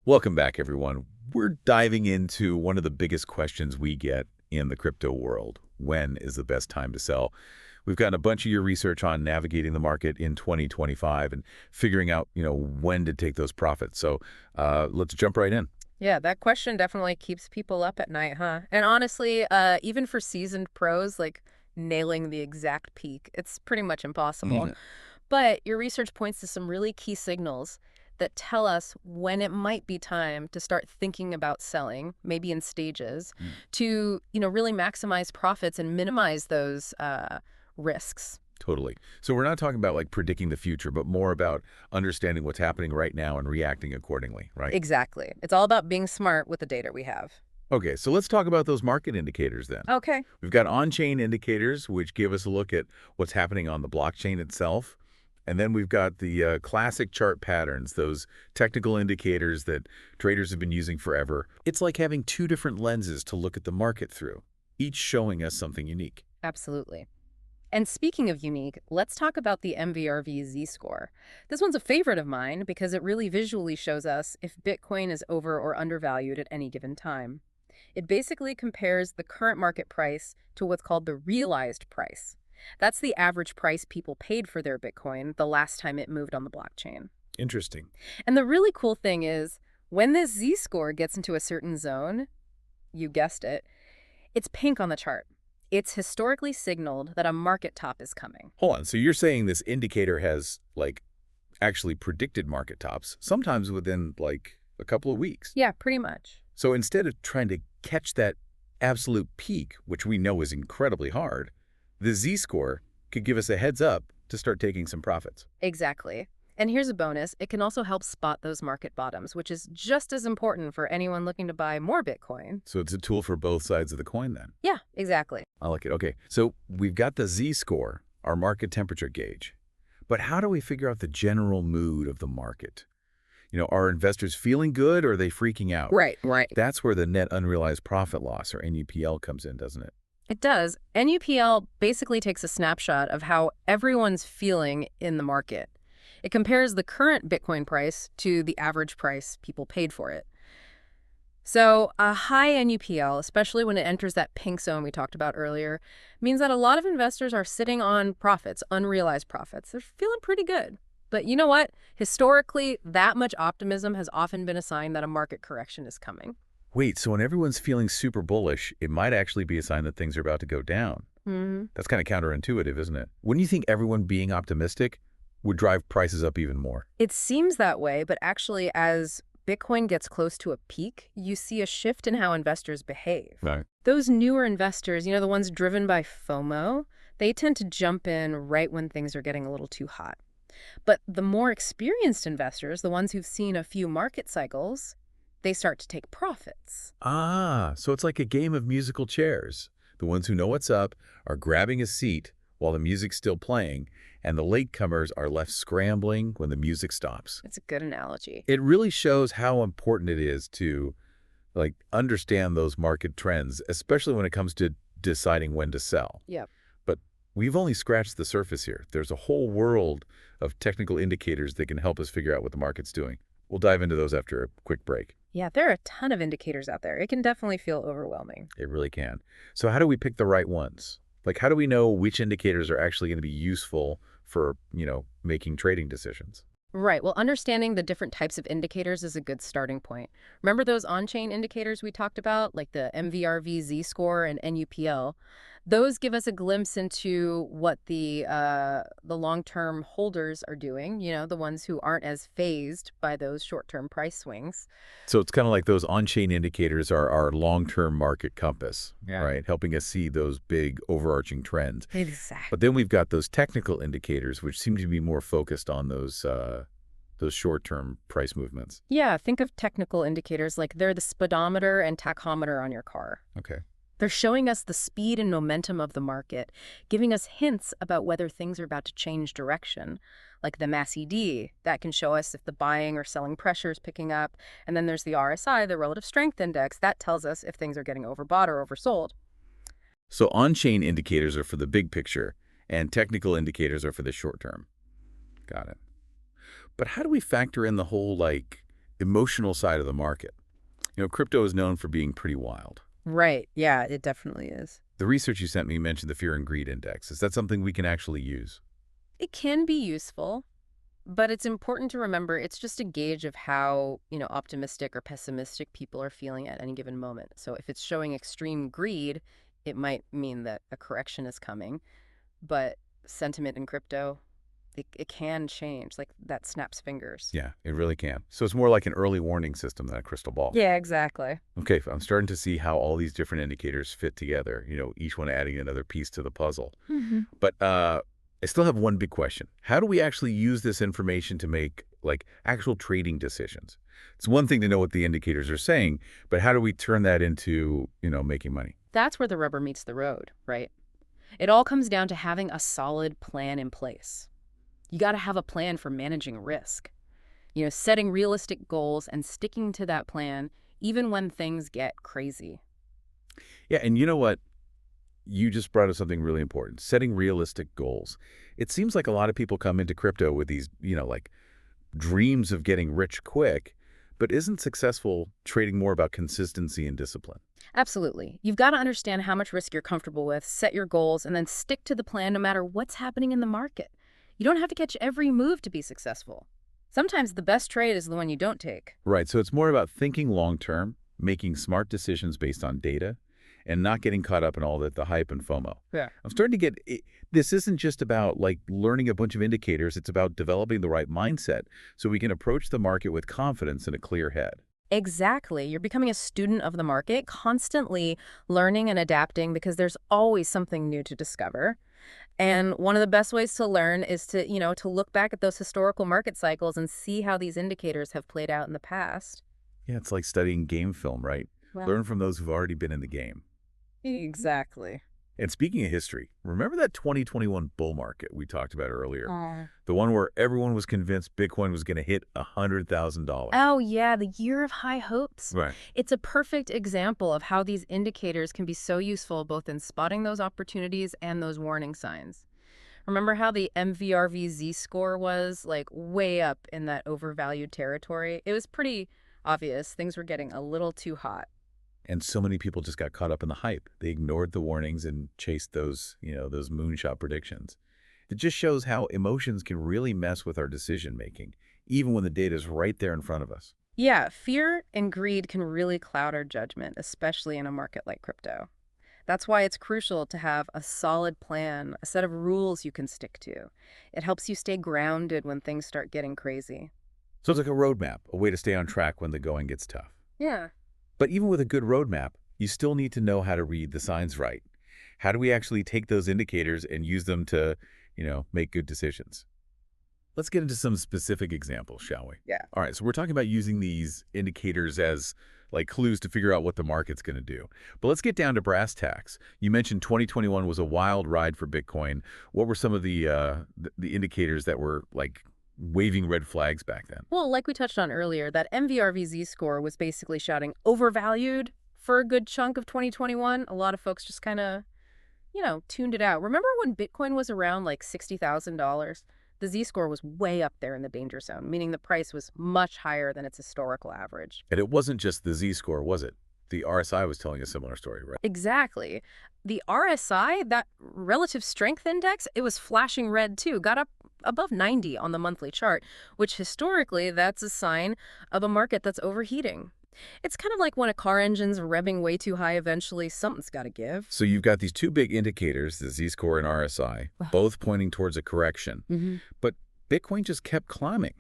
Welcome back, everyone. We're diving into one of the biggest questions we get in the crypto world. When is the best time to sell? We've gotten a bunch of your research on navigating the market in 2025 and figuring out, when to take those profits. So let's jump right in. Yeah, that question definitely keeps people up at night, huh? And honestly, even for seasoned pros, like nailing the exact peak, it's pretty much impossible. Mm. But your research points to some really key signals that tell us when it might be time to start thinking about selling, maybe in stages, Mm. to, really maximize profits and minimize those risks. Totally. So we're not talking about like predicting the future, but more about understanding what's happening right now and reacting accordingly, right? Exactly. It's all about being smart with the data we have. Okay, so let's talk about those market indicators then. Okay. We've got on-chain indicators, which give us a look at what's happening on the blockchain itself. And then we've got the classic chart patterns, those technical indicators that traders have been using forever. It's like having two different lenses to look at the market through, each showing us something unique. Absolutely. And speaking of unique, let's talk about the MVRV Z-score. This one's a favorite of mine because it really visually shows us if Bitcoin is over or undervalued at any given time. It basically compares the current market price to what's called the realized price. That's the average price people paid for their Bitcoin the last time it moved on the blockchain. Interesting. And the really cool thing is, when this Z-score gets into a certain zone, you guessed it, it's pink on the chart. It's historically signaled that a market top is coming. Hold on. So you're saying this indicator has, like, actually predicted market tops, sometimes within, like, a couple of weeks. Yeah, pretty much. So instead of trying to catch that absolute peak, which we know is incredibly hard, the Z-score could give us a heads up to start taking some profits. Exactly. And here's a bonus. It can also help spot those market bottoms, which is just as important for anyone looking to buy more Bitcoin. So it's a tool for both sides of the coin then. Yeah, exactly. I like it. Okay, so we've got the Z-score, our market temperature gauge. But how do we figure out the general mood of the market? Are investors feeling good or are they freaking out? Right. That's where the net unrealized profit loss, or NUPL, comes in, doesn't it? It does. NUPL basically takes a snapshot of how everyone's feeling in the market. It compares the current Bitcoin price to the average price people paid for it. So a high NUPL, especially when it enters that pink zone we talked about earlier, means that a lot of investors are sitting on profits, unrealized profits. They're feeling pretty good. But you know what? Historically, that much optimism has often been a sign that a market correction is coming. Wait, so when everyone's feeling super bullish, it might actually be a sign that things are about to go down. That's kind of counterintuitive, isn't it? Wouldn't you think everyone being optimistic would drive prices up even more? It seems that way, but actually, as Bitcoin gets close to a peak, you see a shift in how investors behave. Right. Those newer investors, the ones driven by FOMO, they tend to jump in right when things are getting a little too hot. But the more experienced investors, the ones who've seen a few market cycles, they start to take profits. Ah, so it's like a game of musical chairs. The ones who know what's up are grabbing a seat while the music's still playing, and the latecomers are left scrambling when the music stops. It's a good analogy. It really shows how important it is to, like, understand those market trends, especially when it comes to deciding when to sell. Yep. But we've only scratched the surface here. There's a whole world of technical indicators that can help us figure out what the market's doing. We'll dive into those after a quick break. Yeah, there are a ton of indicators out there. It can definitely feel overwhelming. It really can. So how do we pick the right ones? Like, how do we know which indicators are actually going to be useful for, making trading decisions? Right. Well, understanding the different types of indicators is a good starting point. Remember those on-chain indicators we talked about, like the MVRV Z-score and NUPL? Those give us a glimpse into what the long-term holders are doing, the ones who aren't as phased by those short-term price swings. So it's kind of like those on-chain indicators are our long-term market compass, Yeah. right? Helping us see those big overarching trends. Exactly. But then we've got those technical indicators, which seem to be more focused on those short-term price movements. Yeah, think of technical indicators like they're the speedometer and tachometer on your car. Okay. They're showing us the speed and momentum of the market, giving us hints about whether things are about to change direction, like the MACD. That can show us if the buying or selling pressure is picking up. And then there's the RSI, the Relative Strength Index. That tells us if things are getting overbought or oversold. So on-chain indicators are for the big picture, and technical indicators are for the short term. Got it. But how do we factor in the whole, like, emotional side of the market. Crypto is known for being pretty wild. Right. Yeah, it definitely is. The research you sent me mentioned the fear and greed index. Is that something we can actually use? It can be useful, but it's important to remember it's just a gauge of how, optimistic or pessimistic people are feeling at any given moment. So if it's showing extreme greed, it might mean that a correction is coming. But sentiment in crypto, it can change. Like that snaps fingers. Yeah, it really can. So it's more like an early warning system than a crystal ball. Yeah, exactly. Okay, I'm starting to see how all these different indicators fit together, each one adding another piece to the puzzle. But I still have one big question. How do we actually use this information to make, actual trading decisions? It's one thing to know what the indicators are saying, but how do we turn that into, making money? That's where the rubber meets the road, right? It all comes down to having a solid plan in place. You got to have a plan for managing risk. Setting realistic goals and sticking to that plan even when things get crazy. Yeah, and you know what? You just brought up something really important, setting realistic goals. It seems like a lot of people come into crypto with these, dreams of getting rich quick, but isn't successful trading more about consistency and discipline? Absolutely. You've got to understand how much risk you're comfortable with, set your goals, and then stick to the plan no matter what's happening in the market. You don't have to catch every move to be successful. Sometimes the best trade is the one you don't take. Right, so it's more about thinking long-term, making smart decisions based on data, and not getting caught up in all the hype and FOMO. Yeah. I'm starting to get this isn't just about learning a bunch of indicators. It's about developing the right mindset so we can approach the market with confidence and a clear head. Exactly. You're becoming a student of the market, constantly learning and adapting because there's always something new to discover. And one of the best ways to learn is to look back at those historical market cycles and see how these indicators have played out in the past. Yeah, it's like studying game film, right? Well, Learn from those who've already been in the game. exactly. And speaking of history, remember that 2021 bull market we talked about earlier? Oh. The one where everyone was convinced Bitcoin was going to hit $100,000. Oh, yeah, the year of high hopes. Right. It's a perfect example of how these indicators can be so useful both in spotting those opportunities and those warning signs. Remember how the MVRV Z-score was way up in that overvalued territory? It was pretty obvious things were getting a little too hot. And so many people just got caught up in the hype. They ignored the warnings and chased those moonshot predictions. It just shows how emotions can really mess with our decision-making, even when the data is right there in front of us. Yeah, fear and greed can really cloud our judgment, especially in a market like crypto. That's why it's crucial to have a solid plan, a set of rules you can stick to. It helps you stay grounded when things start getting crazy. So it's like a roadmap, a way to stay on track when the going gets tough. Yeah. But even with a good roadmap, you still need to know how to read the signs right. How do we actually take those indicators and use them to, make good decisions? Let's get into some specific examples, shall we? Yeah. All right, so we're talking about using these indicators as clues to figure out what the market's going to do. But let's get down to brass tacks. You mentioned 2021 was a wild ride for Bitcoin. What were some of the indicators that were waving red flags back then? Well, like we touched on earlier, that MVRVZ score was basically shouting overvalued for a good chunk of 2021. A lot of folks just kind of, tuned it out. Remember when Bitcoin was around $60,000? The Z-score was way up there in the danger zone, meaning the price was much higher than its historical average. And it wasn't just the Z-score, was it? The RSI was telling a similar story, right? Exactly. The RSI, that relative strength index, it was flashing red too, got up above 90 on the monthly chart, which historically, that's a sign of a market that's overheating. It's kind of like when a car engine's revving way too high, eventually something's got to give. So you've got these two big indicators, the Z-score and RSI, both pointing towards a correction. But Bitcoin just kept climbing.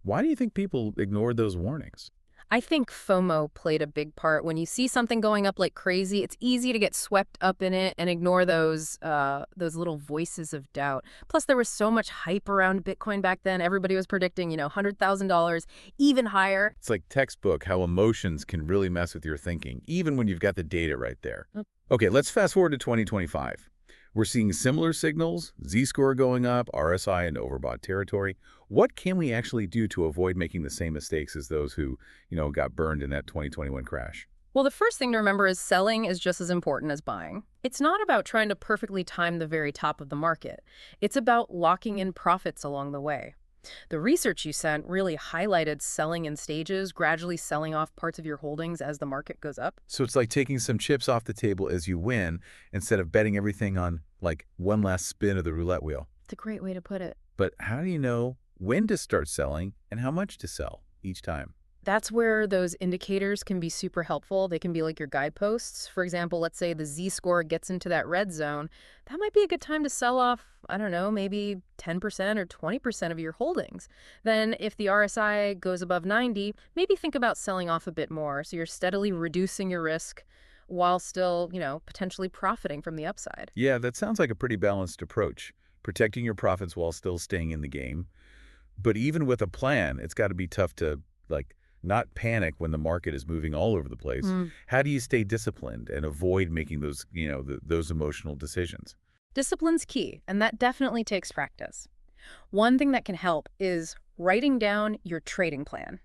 Why do you think people ignored those warnings? I think FOMO played a big part. When you see something going up like crazy, it's easy to get swept up in it and ignore those little voices of doubt. Plus, there was so much hype around Bitcoin back then. Everybody was predicting, $100,000, even higher. It's like textbook how emotions can really mess with your thinking, even when you've got the data right there. Okay, let's fast forward to 2025. We're seeing similar signals, Z-score going up, RSI in overbought territory. What can we actually do to avoid making the same mistakes as those who, got burned in that 2021 crash? Well, the first thing to remember is selling is just as important as buying. It's not about trying to perfectly time the very top of the market. It's about locking in profits along the way. The research you sent really highlighted selling in stages, gradually selling off parts of your holdings as the market goes up. So it's like taking some chips off the table as you win instead of betting everything on, like, one last spin of the roulette wheel. It's a great way to put it. But how do you know when to start selling and how much to sell each time? That's where those indicators can be super helpful. They can be like your guideposts. For example, let's say the Z-score gets into that red zone. That might be a good time to sell off, I don't know, maybe 10% or 20% of your holdings. Then if the RSI goes above 90, maybe think about selling off a bit more so you're steadily reducing your risk while still, potentially profiting from the upside. Yeah, that sounds like a pretty balanced approach, protecting your profits while still staying in the game. But even with a plan, it's got to be tough to, like, not panic when the market is moving all over the place. How do you stay disciplined and avoid making those, those emotional decisions? Discipline's key, and that definitely takes practice. One thing that can help is writing down your trading plan.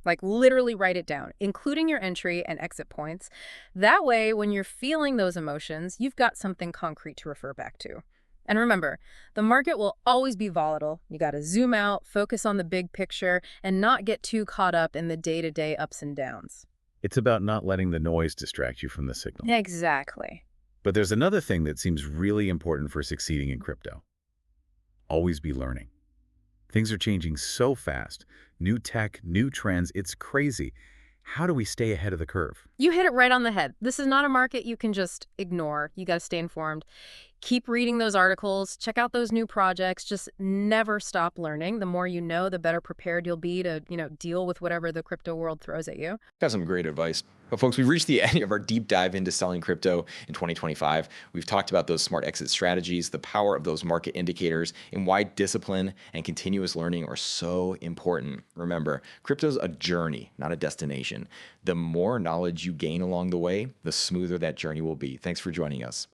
Like literally write it down, including your entry and exit points. That way, when you're feeling those emotions, you've got something concrete to refer back to. And remember, the market will always be volatile. You got to zoom out, focus on the big picture, and not get too caught up in the day-to-day ups and downs. It's about not letting the noise distract you from the signal. Exactly. But there's another thing that seems really important for succeeding in crypto. Always be learning. Things are changing so fast. New tech, new trends, it's crazy. How do we stay ahead of the curve? You hit it right on the head. This is not a market you can just ignore. You got to stay informed. Keep reading those articles, check out those new projects, just never stop learning. The more you know, the better prepared you'll be to, deal with whatever the crypto world throws at you. Got some great advice. But folks, we've reached the end of our deep dive into selling crypto in 2025. We've talked about those smart exit strategies, the power of those market indicators, and why discipline and continuous learning are so important. Remember, crypto's a journey, not a destination. The more knowledge you gain along the way, the smoother that journey will be. Thanks for joining us.